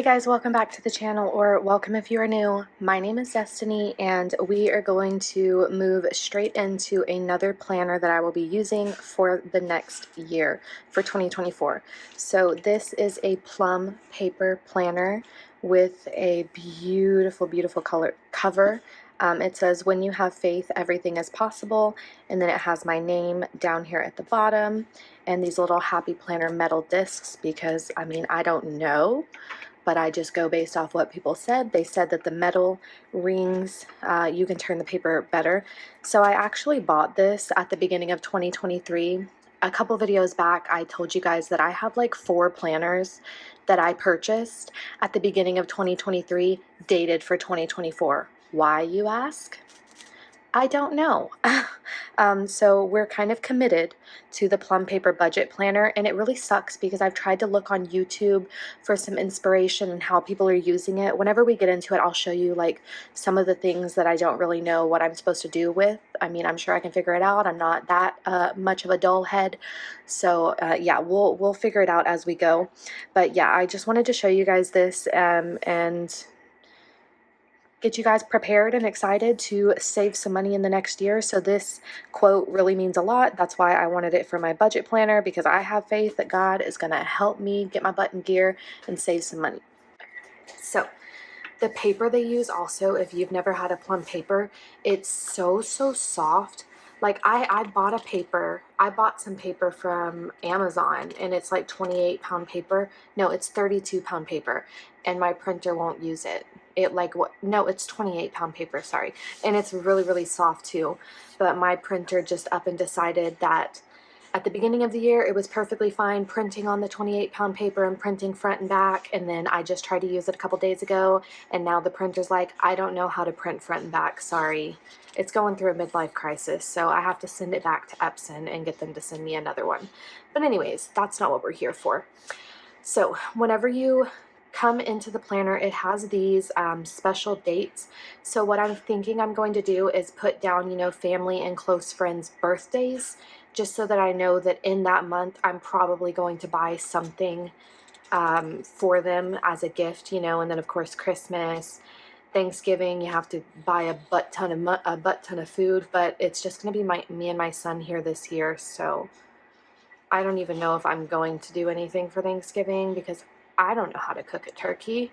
guys, welcome back to the channel, or welcome if you are new. My name is Destiny and we are going to move straight into another planner that I will be using for the next year, for 2024. So this is a Plum paper planner with a beautiful color cover. It says, "When you have faith, everything is possible," and then it has my name down here at the bottom and these little Happy Planner metal discs, because I mean, I don't know, but I just go based off what people said. They said that the metal rings, you can turn the paper better. So I actually bought this at the beginning of 2023. A couple videos back, I told you guys that I have like 4 planners that I purchased at the beginning of 2023, dated for 2024. Why, you ask? I don't know. So we're kind of committed to the Plum Paper Budget Planner, and it really sucks because I've tried to look on YouTube for some inspiration and how people are using it. Whenever we get into it, I'll show you like some of the things that I don't really know what I'm supposed to do with. I mean, I'm sure I can figure it out. I'm not that much of a dull head. So yeah, we'll figure it out as we go. But yeah, I just wanted to show you guys this and get you guys prepared and excited to save some money in the next year. So this quote really means a lot. That's why I wanted it for my budget planner, because I have faith that God is going to help me get my butt in gear and save some money. So the paper they use also, if you've never had a Plum paper, it's so soft. Like I bought some paper from Amazon, and it's like 28-pound paper. No, it's 32-pound paper, and my printer won't use it. It's 28-pound paper, sorry. And it's really soft too. But my printer just up and decided that at the beginning of the year, it was perfectly fine printing on the 28-pound paper and printing front and back, and then I just tried to use it a couple days ago, and now the printer's like, I don't know how to print front and back, sorry. It's going through a midlife crisis, so I have to send it back to Epson and get them to send me another one. But anyways, that's not what we're here for. So whenever you come into the planner, it has these special dates. So what I'm thinking I'm going to do is put down, family and close friends' birthdays, just so that I know that in that month I'm probably going to buy something for them as a gift, and then of course Christmas, Thanksgiving, you have to buy a butt ton of food. But it's just going to be me and my son here this year, so I don't even know if I'm going to do anything for Thanksgiving because I don't know how to cook a turkey.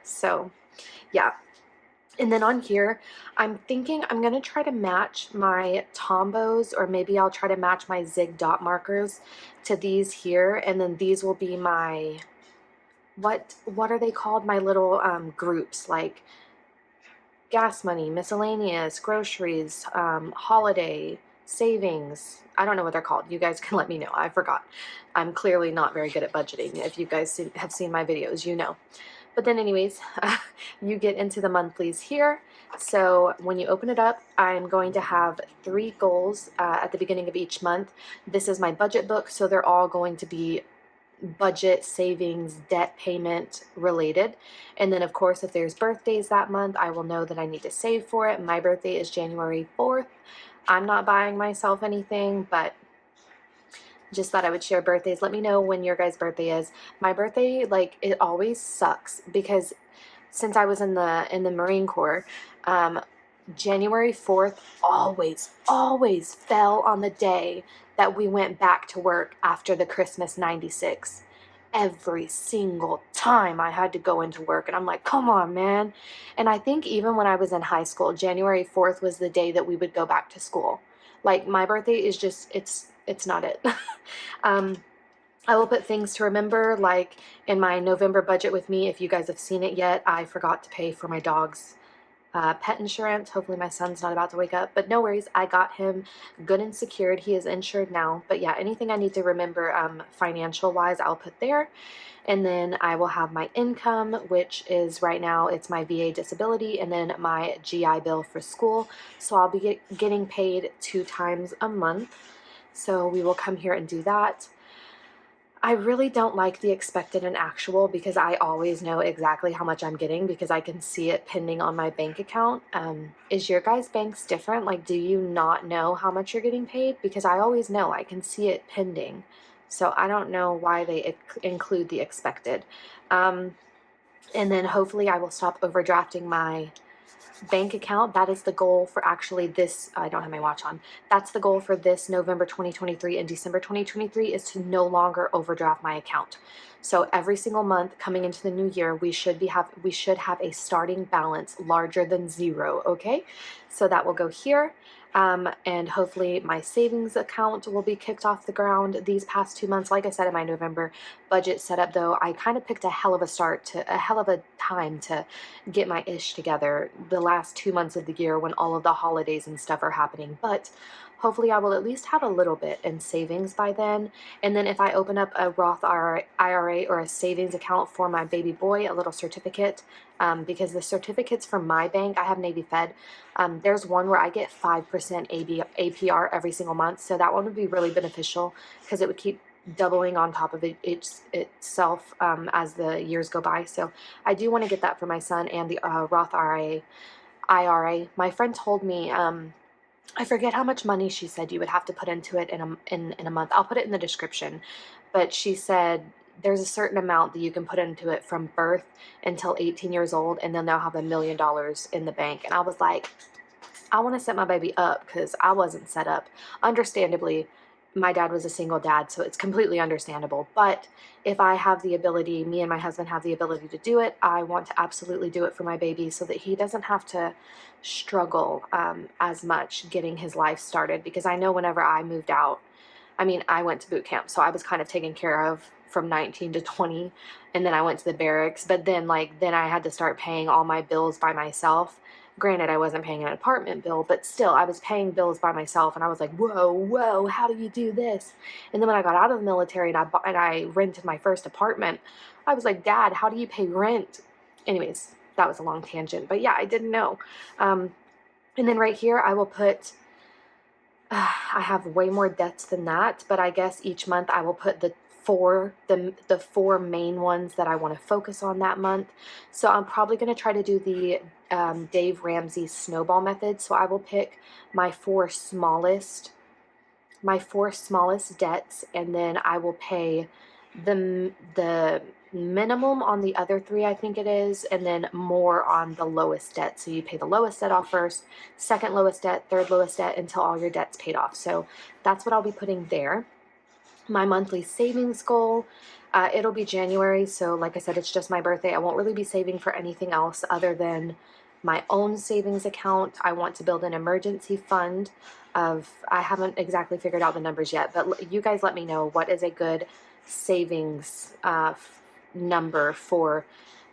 So yeah. And then on here, I'm thinking I'm going to try to match my Tombos, or maybe I'll try to match my Zig dot markers to these here. And then these will be my, what are they called? My little groups, like gas money, miscellaneous, groceries, holiday, savings. I don't know what they're called. You guys can let me know. I forgot. I'm clearly not very good at budgeting. If you guys have seen my videos, you know. But then anyways, you get into the monthlies here. So when you open it up, I'm going to have 3 goals at the beginning of each month. This is my budget book, so they're all going to be budget, savings, debt payment related. And then of course, if there's birthdays that month, I will know that I need to save for it. My birthday is January 4th. I'm not buying myself anything, but just thought I would share birthdays. Let me know when your guys' birthday is. My birthday, like, it always sucks because since I was in the Marine Corps, January 4th always fell on the day that we went back to work after the Christmas 96. Every single time I had to go into work, and I'm like, come on, man. And I think even when I was in high school, January 4th was the day that we would go back to school. Like, my birthday is just, it's not it. I will put things to remember, like in my November budget with me. If you guys have seen it yet, I forgot to pay for my dog's pet insurance. Hopefully my son's not about to wake up, but no worries. I got him good and secured. He is insured now. But yeah, anything I need to remember financial wise, I'll put there. And then I will have my income, which is right now, it's my VA disability, and then my GI Bill for school. So I'll be getting paid 2 times a month. So we will come here and do that. I really don't like the expected and actual, because I always know exactly how much I'm getting because I can see it pending on my bank account. Is your guys' banks different? Like, do you not know how much you're getting paid? Because I always know, I can see it pending. So I don't know why they include the expected. And then hopefully I will stop overdrafting my bank account. That is the goal for actually this, I don't have my watch on. That's the goal for this November 2023 and December 2023, is to no longer overdraft my account. So every single month coming into the new year, we should have a starting balance larger than zero, okay? So that will go here. And hopefully my savings account will be kicked off the ground these past 2 months. Like I said, in my November budget setup, though, I kind of picked a hell of a time to get my ish together the last 2 months of the year when all of the holidays and stuff are happening. But hopefully I will at least have a little bit in savings by then. And then if I open up a Roth IRA or a savings account for my baby boy, a little certificate, because the certificates from my bank, I have Navy Fed. There's one where I get 5% APR every single month. So that one would be really beneficial because it would keep doubling on top of itself as the years go by. So I do want to get that for my son and the Roth IRA. My friend told me, I forget how much money she said you would have to put into it in a month. I'll put it in the description. But she said there's a certain amount that you can put into it from birth until 18 years old, and then they'll have $1 million in the bank. And I was like, I want to set my baby up because I wasn't set up. Understandably, my dad was a single dad, so it's completely understandable. But if I have the ability, me and my husband have the ability to do it, I want to absolutely do it for my baby so that he doesn't have to struggle as much getting his life started. Because I know whenever I moved out, I mean, I went to boot camp, so I was kind of taken care of from 19 to 20, and then I went to the barracks. But then I had to start paying all my bills by myself. Granted, I wasn't paying an apartment bill, but still, I was paying bills by myself, and I was like, whoa, how do you do this? And then when I got out of the military and I rented my first apartment, I was like, Dad, how do you pay rent? Anyways, that was a long tangent, but yeah, I didn't know. And then right here, I will put, I have way more debts than that, but I guess each month I will put the four main ones that I want to focus on that month. So I'm probably going to try to do the Dave Ramsey snowball method. So I will pick my four smallest debts, and then I will pay the minimum on the other three, I think it is, and then more on the lowest debt. So you pay the lowest debt off first, second lowest debt, third lowest debt, until all your debt's paid off. So that's what I'll be putting there. My monthly savings goal, it'll be January. So like I said, it's just my birthday. I won't really be saving for anything else other than my own savings account. I want to build an emergency fund I haven't exactly figured out the numbers yet, but you guys let me know what is a good savings number for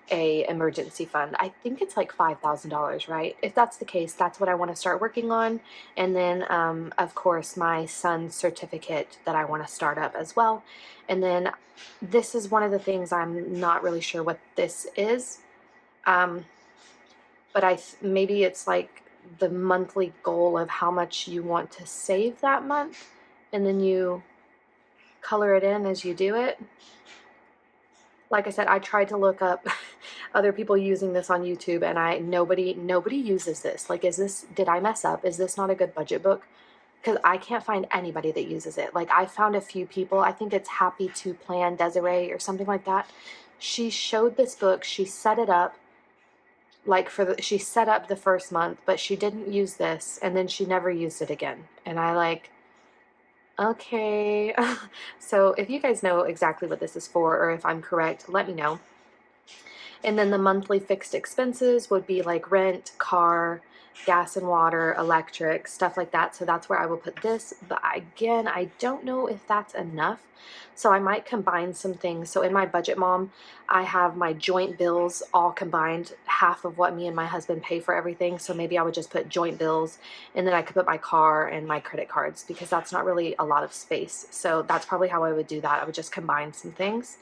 a emergency fund. I think it's like $5,000, right? If that's the case, that's what I want to start working on. And then, of course, my son's certificate that I want to start up as well. And then this is one of the things I'm not really sure what this is. But maybe it's like the monthly goal of how much you want to save that month, and then you color it in as you do it. Like I said, I tried to look up other people using this on YouTube, and nobody uses this. Like, did I mess up? Is this not a good budget book? Because I can't find anybody that uses it. Like, I found a few people. I think it's Happy to Plan Desiree or something like that. She showed this book. She set it up. Like she set up the first month, but she didn't use this, and then she never used it again. And okay. So if you guys know exactly what this is for, or if I'm correct, let me know. And then the monthly fixed expenses would be like rent, car, gas and water, electric, stuff like that. So that's where I will put this. But again, I don't know if that's enough. So I might combine some things. So in my budget mom, I have my joint bills all combined, half of what me and my husband pay for everything. So maybe I would just put joint bills, and then I could put my car and my credit cards, because that's not really a lot of space. So that's probably how I would do that. I would just combine some things.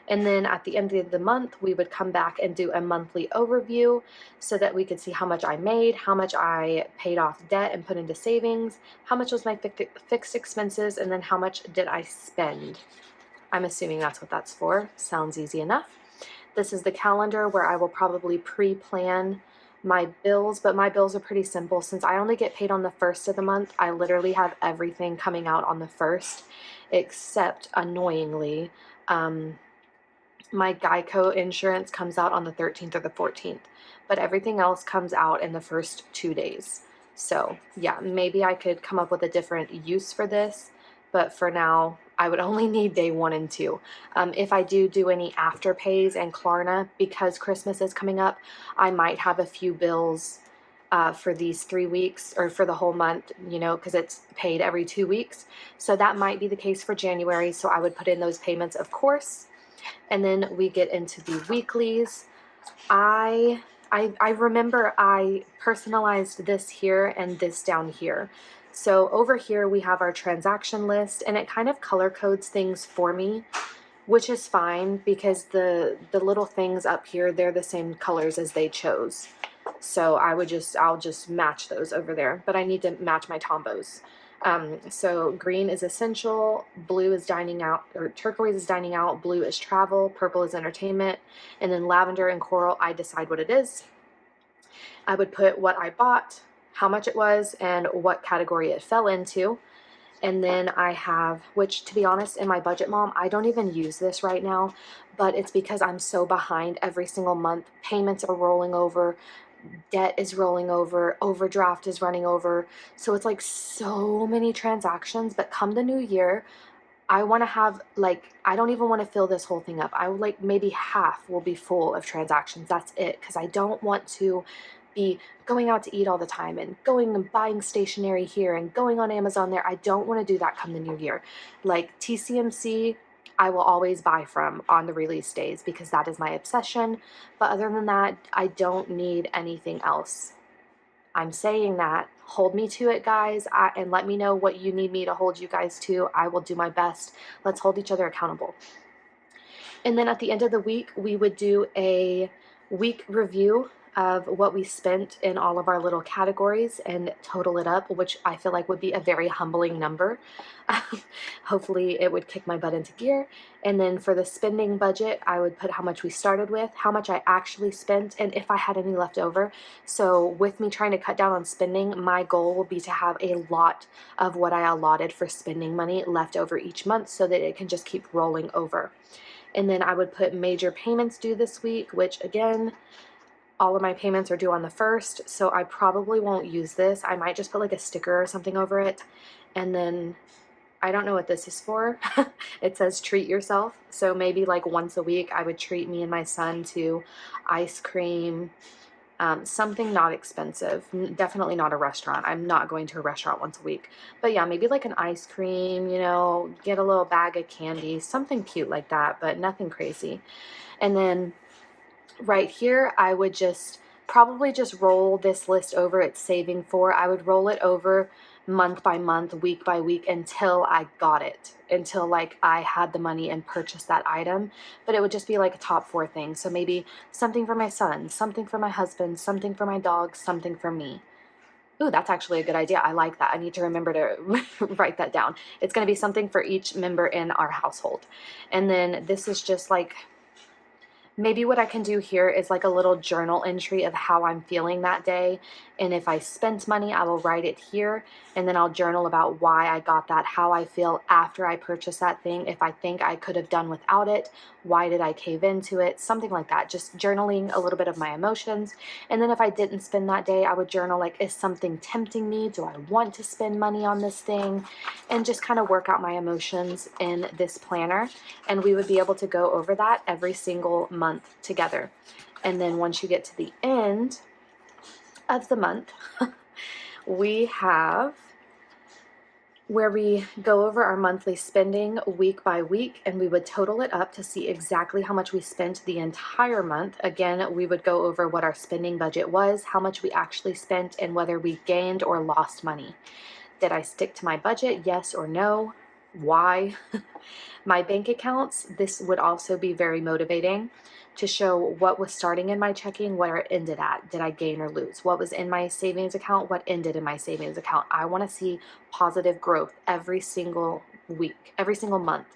And then at the end of the month, we would come back and do a monthly overview so that we could see how much I made, how much I paid off debt and put into savings, how much was my fixed expenses, and then how much did I spend. I'm assuming that's what that's for. Sounds easy enough. This is the calendar where I will probably pre-plan my bills, but my bills are pretty simple. Since I only get paid on the first of the month, I literally have everything coming out on the first, except, annoyingly, My Geico insurance comes out on the 13th or the 14th, but everything else comes out in the first 2 days. So yeah, maybe I could come up with a different use for this, but for now, I would only need day 1 and 2. If I do any afterpays and Klarna, because Christmas is coming up, I might have a few bills for these 3 weeks or for the whole month, you know, because it's paid every 2 weeks. So that might be the case for January. So I would put in those payments, of course. And then we get into the weeklies. I remember I personalized this here and this down here. So over here we have our transaction list, and it kind of color codes things for me, which is fine because the little things up here, they're the same colors as they chose. So I'll just match those over there, but I need to match my Tombos. So green is essential, blue is dining out, or turquoise is dining out, blue is travel, purple is entertainment, and then lavender and coral, I decide what it is. I would put what I bought, how much it was, and what category it fell into. And then I have, which to be honest, in my budget mom, I don't even use this right now, but it's because I'm so behind every single month. Payments are rolling over, debt is rolling over, overdraft is running over. So it's like so many transactions, but come the new year, I want to have like, I don't even want to fill this whole thing up. I would like maybe half will be full of transactions. That's it. Because I don't want to be going out to eat all the time and going and buying stationery here and going on Amazon there. I don't want to do that come the new year. Like TCMC, I will always buy from on the release days because that is my obsession. But other than that, I don't need anything else. I'm saying that. Hold me to it, guys, and let me know what you need me to hold you guys to. I will do my best. Let's hold each other accountable. And then at the end of the week, we would do a week review of what we spent in all of our little categories and total it up, which I feel like would be a very humbling number. Hopefully it would kick my butt into gear. And then for the spending budget, I would put how much we started with, how much I actually spent, and if I had any left over. So with me trying to cut down on spending, my goal will be to have a lot of what I allotted for spending money left over each month so that it can just keep rolling over. And then I would put major payments due this week, which again, all of my payments are due on the 1st, so I probably won't use this. I might just put like a sticker or something over it. And then I don't know what this is for. It says treat yourself. So maybe like once a week I would treat me and my son to ice cream, something not expensive. Definitely not a restaurant. I'm not going to a restaurant once a week. But yeah, maybe like an ice cream, you know, get a little bag of candy, something cute like that, but nothing crazy. And then right here, I would just probably just roll this list over it's saving for. I would roll it over month by month, week by week until I got it, until like I had the money and purchased that item. But it would just be like a top 4 things. So maybe something for my son, something for my husband, something for my dog, something for me. Ooh, that's actually a good idea. I like that. I need to remember to write that down. It's going to be something for each member in our household. And then this is just like, maybe what I can do here is like a little journal entry of how I'm feeling that day. And if I spent money, I will write it here. And then I'll journal about why I got that, how I feel after I purchased that thing. If I think I could have done without it, why did I cave into it? Something like that. Just journaling a little bit of my emotions. And then if I didn't spend that day, I would journal like, is something tempting me? Do I want to spend money on this thing? And just kind of work out my emotions in this planner. And we would be able to go over that every single month together. And then once you get to the end of the month, we have where we go over our monthly spending week by week, and we would total it up to see exactly how much we spent the entire month. Again, we would go over what our spending budget was, how much we actually spent, and whether we gained or lost money. Did I stick to my budget? Yes or no? Why? My bank accounts, this would also be very motivating to show what was starting in my checking, where it ended at. Did I gain or lose? What was in my savings account? What ended in my savings account? I want to see positive growth every single week, every single month.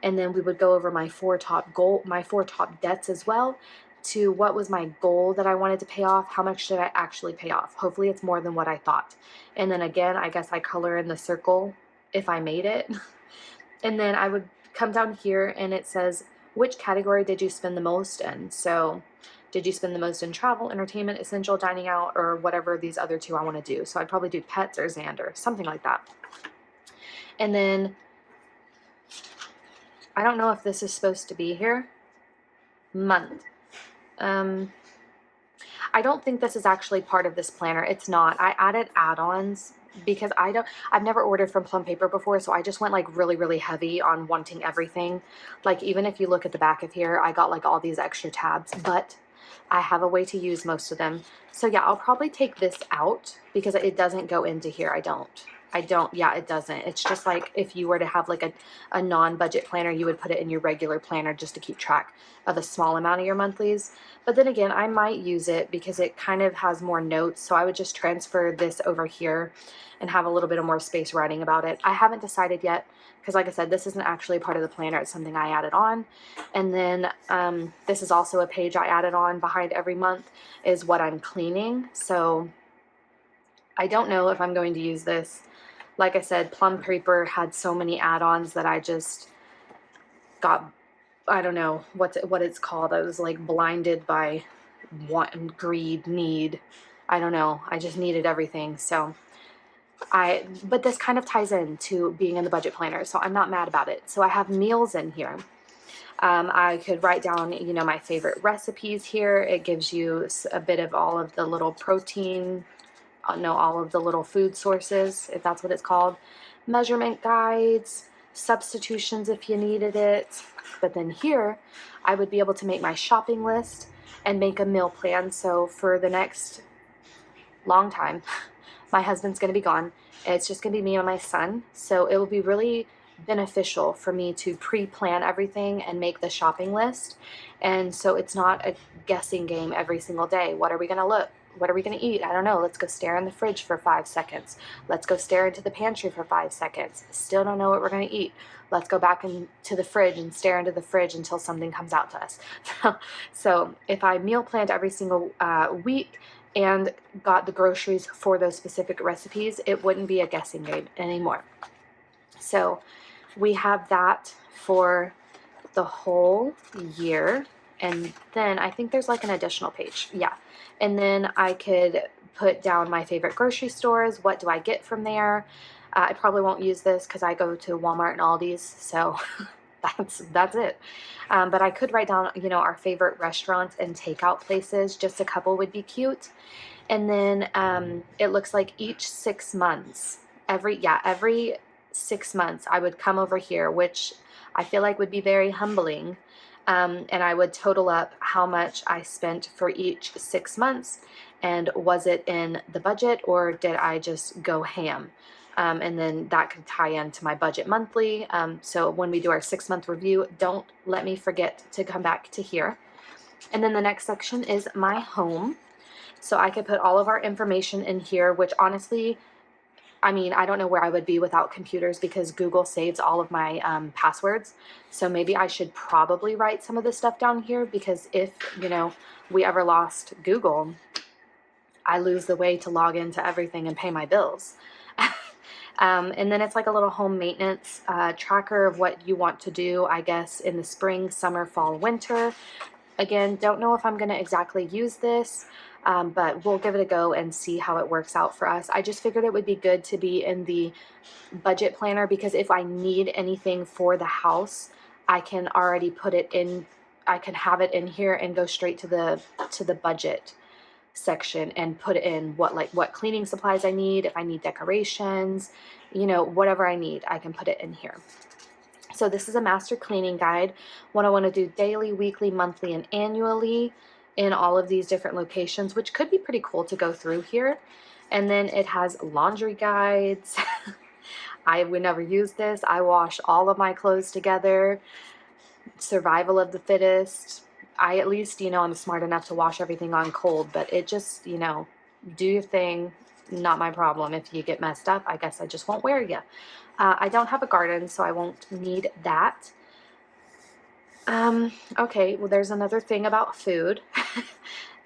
And then we would go over my 4 top debts as well, to what was my goal that I wanted to pay off, how much should I actually pay off. Hopefully it's more than what I thought. And then again, I guess I color in the circle if I made it. And then I would come down here and it says which category did you spend the most in? So did you spend the most in travel, entertainment, essential, dining out, or whatever these other two I want to do? So I'd probably do pets or Xander, something like that. And then I don't know if this is supposed to be here. Month. I don't think this is actually part of this planner. It's not. I added add-ons because I've never ordered from Plum Paper before, so I just went like really, really heavy on wanting everything. Like even if you look at the back of here, I got like all these extra tabs, but I have a way to use most of them. So yeah, I'll probably take this out because it doesn't go into here. Yeah, it doesn't. It's just like if you were to have like a non-budget planner, you would put it in your regular planner just to keep track of a small amount of your monthlies. But then again, I might use it because it kind of has more notes. So I would just transfer this over here and have a little bit of more space writing about it. I haven't decided yet because like I said, this isn't actually part of the planner. It's something I added on. And then this is also a page I added on behind every month is what I'm cleaning. So I don't know if I'm going to use this. Like I said, Plum Paper had so many add-ons that I just got, I don't know what it's called. I was like blinded by want, greed, need. I don't know. I just needed everything. So but this kind of ties into being in the budget planner, so I'm not mad about it. So I have meals in here. I could write down, you know, my favorite recipes here. It gives you a bit of all of the little protein, all of the little food sources, if that's what it's called. Measurement guides, substitutions if you needed it. But then here, I would be able to make my shopping list and make a meal plan. So for the next long time, my husband's going to be gone. It's just going to be me and my son. So it will be really beneficial for me to pre-plan everything and make the shopping list. And so it's not a guessing game every single day. What are we going to look? What are we going to eat? I don't know. Let's go stare in the fridge for 5 seconds. Let's go stare into the pantry for 5 seconds. Still don't know what we're going to eat. Let's go back into the fridge and stare into the fridge until something comes out to us. So if I meal planned every single week and got the groceries for those specific recipes, it wouldn't be a guessing game anymore. So we have that for the whole year. And then I think there's like an additional page. Yeah. And then I could put down my favorite grocery stores. What do I get from there? I probably won't use this because I go to Walmart and Aldi's. So that's it. But I could write down, you know, our favorite restaurants and takeout places. Just a couple would be cute. And then it looks like each 6 months, every 6 months, I would come over here, which I feel like would be very humbling. And I would total up how much I spent for each 6 months, and was it in the budget or did I just go ham? And then that could tie into my budget monthly. So when we do our 6-month review, don't let me forget to come back to here. And then the next section is my home. So I could put all of our information in here, which honestly, I mean, I don't know where I would be without computers because Google saves all of my passwords. So maybe I should probably write some of this stuff down here because if, you know, we ever lost Google, I lose the way to log into everything and pay my bills. And then it's like a little home maintenance tracker of what you want to do, I guess, in the spring, summer, fall, winter. Again, don't know if I'm going to exactly use this, but we'll give it a go and see how it works out for us. I just figured it would be good to be in the budget planner because if I need anything for the house, I can already put it in, I can have it in here and go straight to the budget section and put in what cleaning supplies I need, if I need decorations, you know, whatever I need, I can put it in here. So this is a master cleaning guide. What I want to do daily, weekly, monthly, and annually in all of these different locations, which could be pretty cool to go through here. And then it has laundry guides. I would never use this. I wash all of my clothes together. Survival of the fittest. I at least, you know, I'm smart enough to wash everything on cold, but it just, you know, do your thing. Not my problem. If you get messed up, I guess I just won't wear you. I don't have a garden, so I won't need that. Okay, well, there's another thing about food.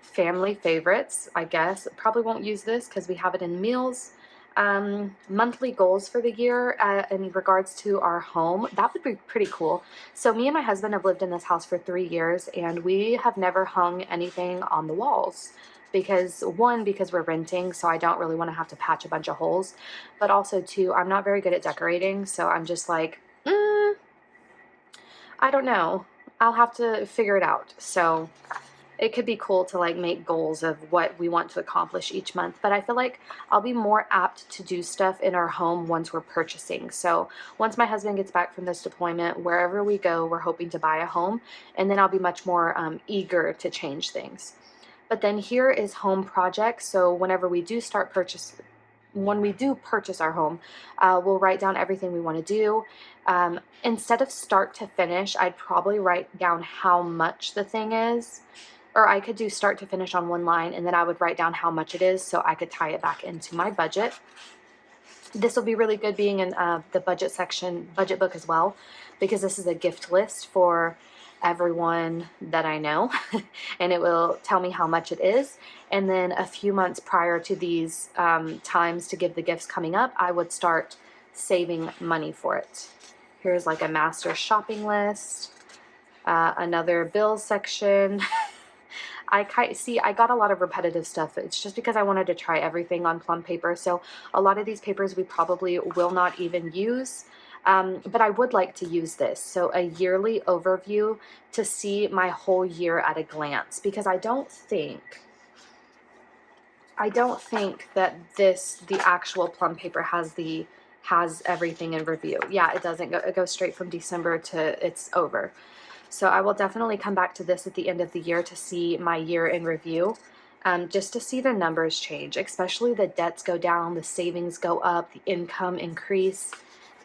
Family favorites, I guess. Probably won't use this because we have it in meals. monthly goals for the year in regards to our home, that would be pretty cool. So me and my husband have lived in this house for 3 years, and we have never hung anything on the walls because because we're renting, so I don't really want to have to patch a bunch of holes, but also two, I'm not very good at decorating, so I'm just like, I don't know. I'll have to figure it out. So it could be cool to like make goals of what we want to accomplish each month, but I feel like I'll be more apt to do stuff in our home once we're purchasing. So once my husband gets back from this deployment, wherever we go, we're hoping to buy a home, and then I'll be much more eager to change things. But then here is home projects. So whenever we do when we do purchase our home, we'll write down everything we want to do. Instead of start to finish, I'd probably write down how much the thing is. Or I could do start to finish on one line, and then I would write down how much it is so I could tie it back into my budget. This will be really good being in the budget book as well, because this is a gift list for everyone that I know, and it will tell me how much it is. And then a few months prior to these times to give the gifts coming up, I would start saving money for it. Here's like a master shopping list, another bills section. I got a lot of repetitive stuff. It's just because I wanted to try everything on Plum paper. So a lot of these papers we probably will not even use, but I would like to use this. So a yearly overview to see my whole year at a glance, because I don't think that the actual Plum paper has everything in review. Yeah, it doesn't go, it goes straight from December to it's over. So I will definitely come back to this at the end of the year to see my year in review, just to see the numbers change, especially the debts go down, the savings go up, the income increase,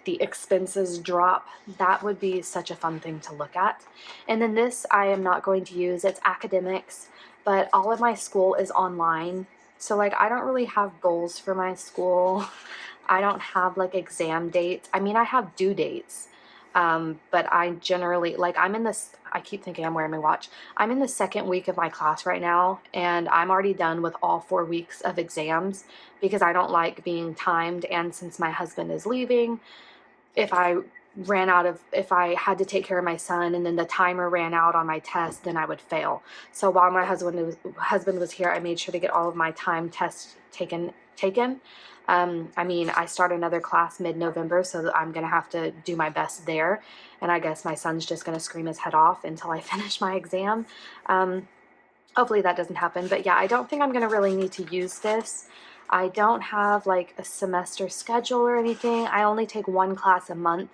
the expenses drop. That would be such a fun thing to look at. And then this I am not going to use. It's academics, but all of my school is online. So like I don't really have goals for my school. I don't have like exam dates. I mean, I have due dates. But I generally, like I keep thinking I'm wearing my watch. I'm in the second week of my class right now, and I'm already done with all 4 weeks of exams because I don't like being timed. And since my husband is leaving, if I if I had to take care of my son and then the timer ran out on my test, then I would fail. So while my husband was here, I made sure to get all of my time tests taken. I mean, I start another class mid-November, so I'm going to have to do my best there. And I guess my son's just going to scream his head off until I finish my exam. Hopefully that doesn't happen. But yeah, I don't think I'm going to really need to use this. I don't have like a semester schedule or anything. I only take one class a month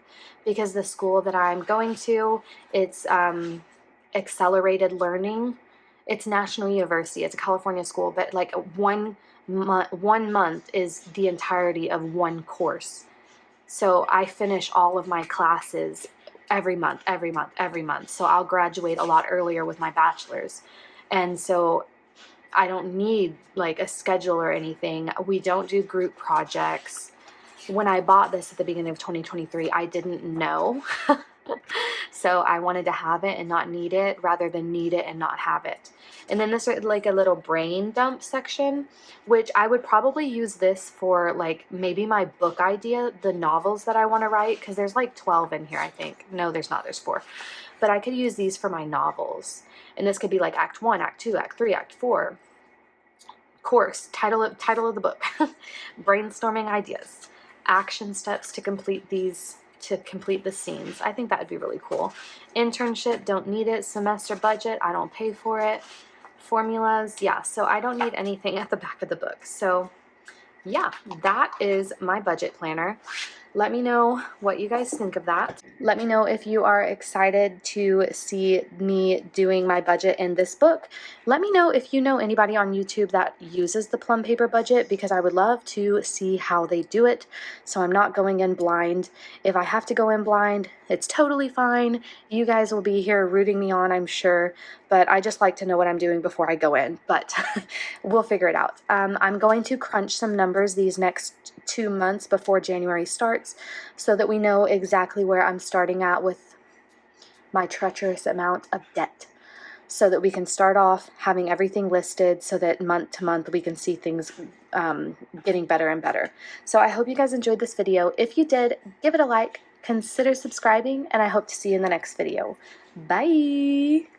because the school that I'm going to, it's accelerated learning. It's National University. It's a California school, but like 1 month is the entirety of one course. So I finish all of my classes every month. So I'll graduate a lot earlier with my bachelor's. And so I don't need like a schedule or anything. We don't do group projects. When I bought this at the beginning of 2023, I didn't know. So I wanted to have it and not need it rather than need it and not have it. And then this is like a little brain dump section, which I would probably use this for like maybe my book idea, the novels that I want to write, because there's like 12 in here, I think. No, there's not, there's 4. But I could use these for my novels. And this could be like Act 1, Act 2, Act 3, Act 4. Course, title of the book, brainstorming ideas, action steps to complete the scenes. I think that would be really cool. Internship, don't need it. Semester budget, I don't pay for it. Formulas, yeah, so I don't need anything at the back of the book. So yeah, that is my budget planner. Let me know what you guys think of that. Let me know if you are excited to see me doing my budget in this book. Let me know if you know anybody on YouTube that uses the Plum paper budget, because I would love to see how they do it, so I'm not going in blind. If I have to go in blind, it's totally fine. You guys will be here rooting me on, I'm sure, but I just like to know what I'm doing before I go in, but we'll figure it out. I'm going to crunch some numbers these next 2 months before January starts so that we know exactly where I'm starting at with my treacherous amount of debt. so that we can start off having everything listed so that month to month we can see things getting better and better. So I hope you guys enjoyed this video. If you did, give it a like, consider subscribing, and I hope to see you in the next video. Bye!